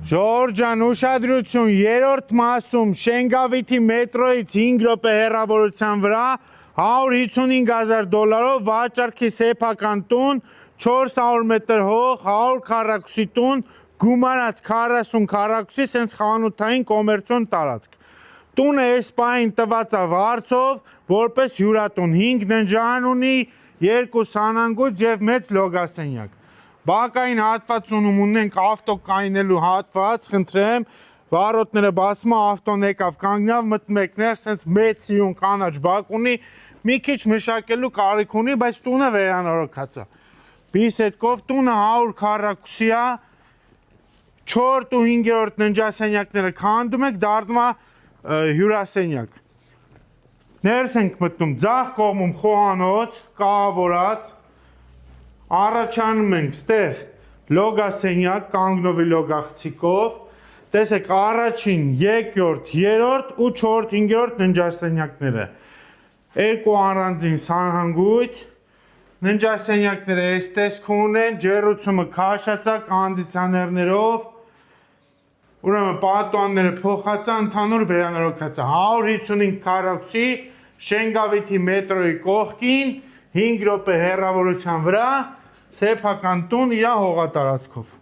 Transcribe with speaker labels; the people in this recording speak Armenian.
Speaker 1: Ժորժան ուշադրություն, երրորդ մասում Շենգավիթի մետրոյից 5 րոպե հեռավորության վրա $155,000 վաճառքի սեփական տուն, 400 մետր հող, 100 քառակուսի տուն, գումարած 40 քառակուսի սենց խանութային կոմերցիոն տարածք։ Տունը այս պահին տված է վարձով, որպես հյուրատուն, 5 ննջարան ունի, 2 սանանգույց և մեծ լոգասենյակ։ Բակային հատվածում ունենք ավտո կայնելու հատված, խնդրեմ, վարոտները բացում է, ավտոն եկավ կանգնավ, մտնում եք ներս, սենց մեծ սիուն կանաչ բակ ունի, մի քիչ մշակելու կարիք ունի, բայց տունը վերանորոգած է։ Բիսեդկով տունը 100 քառակուսի է, 4 ու 5-րդ ննջասենյակները քանդում եք, դառնում է հյուրասենյակ։ Ներս ենք մտնում, ձախ կողմում խոհանոց, կահավորած, առաջանում ենք ստեղ լոգասենյակ, կանգնովի լոգաղցիկով, տեսեք առաջին, երկրորդ, երրորդ ու 4, 5-րդ ննջասենյակները, 2 առանձին սանհանգույց, ննջասենյակները այս տեսքով ունեն, ջեռուցումը քաշած է կոնդիցիոներներով, ուրեմն պատուհանները փոխած է, ընդհանուր վերանորոգած է, 155 քառակուսի Շենգավիթի մետրոյի կողքին, 5 րոպե հեռավորության վրա, սեփական տուն իր հողատարածքով։